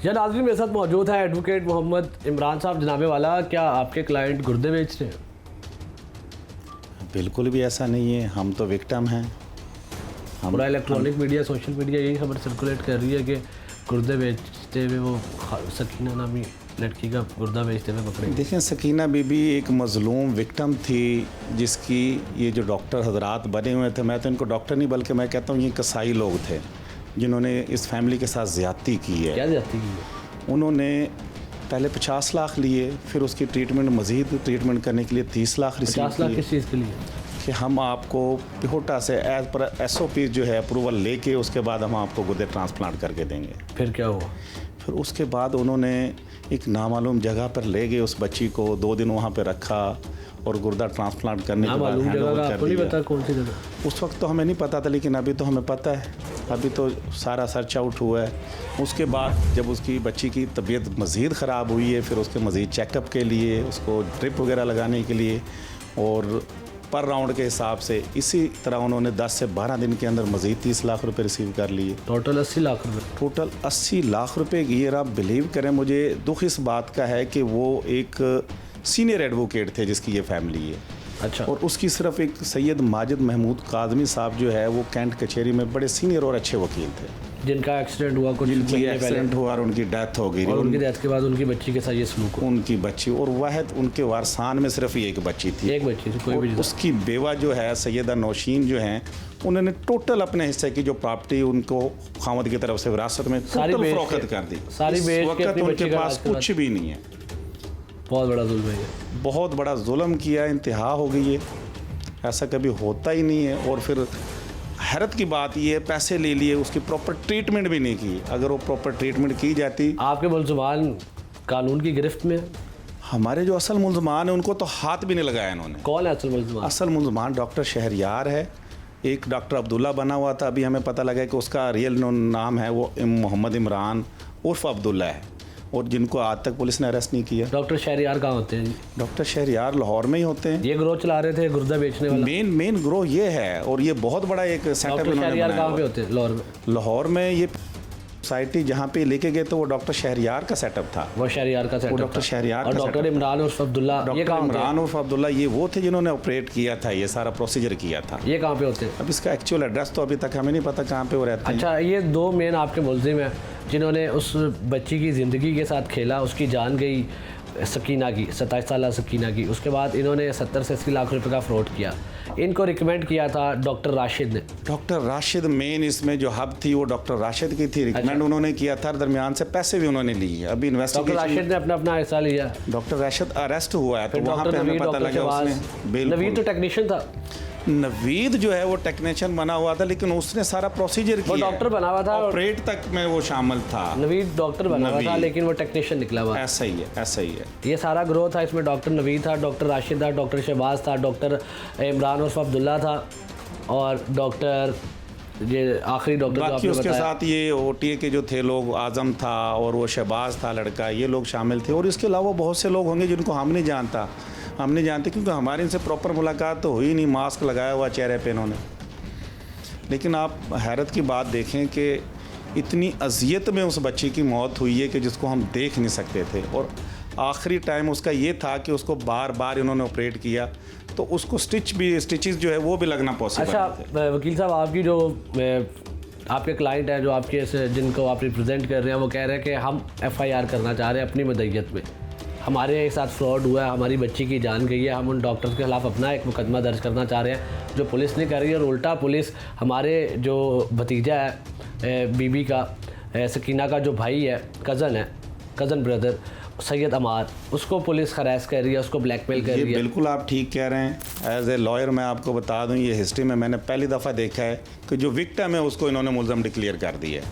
जनाब नाज़रीन मेरे साथ मौजूद है एडवोकेट मोहम्मद इमरान साहब जनाबे वाला। क्या आपके क्लाइंट गुर्दे बेच रहे हैं? बिल्कुल भी ऐसा नहीं है, हम तो विक्टिम हैं। पूरा इलेक्ट्रॉनिक मीडिया, सोशल मीडिया यही खबर सर्कुलेट कर रही है कि गुर्दे बेचते हुए वो सकीना नामी लड़की का गुर्दा बेचते हुए पकड़े। देखें, सकीना बीबी एक मज़लूम विक्टिम थी जिसकी ये जो डॉक्टर हजरात बने हुए थे, मैं तो इनको डॉक्टर नहीं बल्कि मैं कहता हूँ ये कसाई लोग थे जिन्होंने इस फैमिली के साथ ज़्यादती की है। क्या ज़्यादती की है? उन्होंने पहले 50 लाख लिए, फिर उसकी ट्रीटमेंट मज़ीद ट्रीटमेंट करने के लिए 30 लाख रिसीव 50 लाख किस चीज़ के लिए? कि हम आपको पिहोटा से एज पर SOP जो है अप्रूवल लेके उसके बाद हम आपको गुर्दे ट्रांसप्लांट करके देंगे। फिर क्या हुआ? फिर उसके बाद उन्होंने एक नामालूम जगह पर ले गए उस बच्ची को, 2 दिन वहाँ पे रखा और गुर्दा ट्रांसप्लांट करने के बाद हैंडओवर कर दिया। पता कौन सी जगह? उस वक्त तो हमें नहीं पता था, लेकिन अभी तो हमें पता है, अभी तो सारा सर्च आउट हुआ है। उसके बाद जब उसकी बच्ची की तबीयत मज़ीद ख़राब हुई है, फिर उसके मज़ीद चेकअप के लिए, उसको ड्रिप वगैरह लगाने के लिए और पर राउंड के हिसाब से इसी तरह उन्होंने 10 से 12 दिन के अंदर मज़ीद 30 लाख रुपए रिसीव कर लिए। टोटल 80 लाख रुपए। टोटल 80 लाख रुपए की। आप बिलीव करें, मुझे दुख इस बात का है कि वो एक सीनियर एडवोकेट थे जिसकी ये फैमिली है। अच्छा। और उसकी सिर्फ एक सैयद माजिद महमूद काज़मी साहब जो है वो कैंट कचहरी में बड़े सीनियर और अच्छे वकील थे, जिनका एक्सीडेंट हुआ, कुछ जिनकी एक्सीडेंट हुआ और उनकी डेथ हो गई। और उनकी डेथ के बाद उनकी बच्ची के साथ ये सलूक हुआ। उनकी बच्ची और वाहिद उनके वारसान में सिर्फ एक बच्ची थी। एक बच्ची थी, कोई भी। उसकी बेवा जो है सैयदा नौशीन जो हैं, उन्होंने टोटल अपने हिस्से की जो प्रॉपर्टी उनको खामद की तरफ से विरासत में टोटल फरोख्त कर दी। सारी बेच के वक्त उनके पास कुछ भी नहीं है। बहुत बड़ा जुल्म है, बहुत बड़ा जुल्म किया, इंतहा हो गई है, ऐसा कभी होता ही नहीं है। और फिर हैरत की बात ये है, पैसे ले लिए, उसकी प्रॉपर ट्रीटमेंट भी नहीं की। अगर वो प्रॉपर ट्रीटमेंट की जाती। आपके मुलज़मान कानून की गिरफ्त में? हमारे जो असल मुलज़मान है उनको तो हाथ भी नहीं लगाया इन्होंने। कौन है असल मुलज़मान? असल मुलज़मान डॉक्टर शहरयार है, एक डॉक्टर अब्दुल्ला बना हुआ था, अभी हमें पता लगा कि उसका रियल नाम है वो मोहम्मद इमरान उर्फ अब्दुल्ला है, और जिनको आज तक पुलिस ने अरेस्ट नहीं किया। डॉक्टर शहरयार कहाँ होते हैं? डॉक्टर शहरयार लाहौर में ही होते हैं। ये ग्रोह चला रहे थे गुर्दा बेचने वाला? मेन ग्रोह ये है, और ये बहुत बड़ा एक सेटअप इन्होंने बनाया। कहाँ पे होते हैं? लाहौर में? लाहौर में ये सोसाइटी जहाँ पे लेके गए तो वो डॉक्टर शहरयार का सेटअप था। वो शहरयार का सेटअप, डॉक्टर शहरयार और डॉक्टर इमरान उर्फ अब्दुल्ला, ये कहाँ? इमरान उर्फ अब्दुल्ला ये वो थे जिन्होंने ऑपरेट किया था, ये सारा प्रोसीजर किया था। ये कहाँ पे होते हैं? अब इसका एक्चुअल एड्रेस तो अभी तक हमें नहीं पता कहाँ पे वो रहते हैं। अच्छा, ये 2 मेन आपके मुलजिम हैं जिन्होंने उस बच्ची की ज़िंदगी के साथ खेला, उसकी जान गई सकीना की, 27 साल सकीना की। उसके बाद इन्होंने 70 से 80 लाख रुपए का फ्रॉड किया। इनको रिकमेंड किया था डॉक्टर राशिद ने। डॉक्टर राशिद मेन इसमें जो हब थी वो डॉक्टर राशिद की थी, रिकमेंड अच्छा। उन्होंने किया था, दरमियान से पैसे भी उन्होंने लिए। अभी इन्वेस्टिगेशन डॉक्टर राशिद ने अपना हिस्सा लिया। डॉक्टर राशिद अरेस्ट हुआ है, तो वहाँ पे हमें पता लगा उसने। नवीद तो टेक्नीशियन था। नवीद जो है वो टेक्नीशियन बना हुआ था, लेकिन उसने सारा प्रोसीजर किया। वो डॉक्टर बना हुआ था, ऑपरेट तक में वो शामिल था। नवीद डॉक्टर बना हुआ था, लेकिन वो टेक्नीशियन निकला हुआ। ऐसा ही है, ऐसा ही है। ये सारा ग्रोह था, इसमें डॉक्टर नवीद था, डॉक्टर राशिद था, डॉक्टर शहबाज था, डॉक्टर इमरान उर्फ अब्दुल्ला था, और डॉक्टर ये आखिरी डॉक्टर बाकी उसके साथ ये OTA के जो थे लोग, आजम था और वो शहबाज था लड़का, ये लोग शामिल थे। और इसके अलावा बहुत से लोग होंगे जिनको हम नहीं जानते, क्योंकि हमारी इनसे प्रॉपर मुलाकात तो हुई नहीं, मास्क लगाया हुआ चेहरे पे इन्होंने। लेकिन आप हैरत की बात देखें कि इतनी अजियत में उस बच्ची की मौत हुई है कि जिसको हम देख नहीं सकते थे, और आखिरी टाइम उसका ये था कि उसको बार बार इन्होंने ऑपरेट किया, तो उसको स्टिचेस जो है वो भी लगना पॉसिबल। अच्छा वकील साहब, आपकी जो आपके क्लाइंट है, जो आपके जिनको आप रिप्रेजेंट कर रहे हैं, वो कह रहे हैं कि हम FIR करना चाह रहे हैं अपनी मदय्यत में, हमारे साथ फ्रॉड हुआ है, हमारी बच्ची की जान गई है, हम उन डॉक्टर के खिलाफ अपना एक मुकदमा दर्ज करना चाह रहे हैं, जो पुलिस नहीं कर रही है। और उल्टा पुलिस हमारे जो भतीजा है बीबी का, सकीना का जो भाई है, कज़न ब्रदर सैयद अमार, उसको पुलिस हरास कर रही है, उसको ब्लैकमेल कर रही है। बिल्कुल आप ठीक कह रहे हैं। एज ए लॉयर मैं आपको बता दूं, ये हिस्ट्री में मैंने पहली दफ़ा देखा है कि जो विक्टिम है उसको इन्होंने मुल्ज़म डिक्लेयर कर दिया है।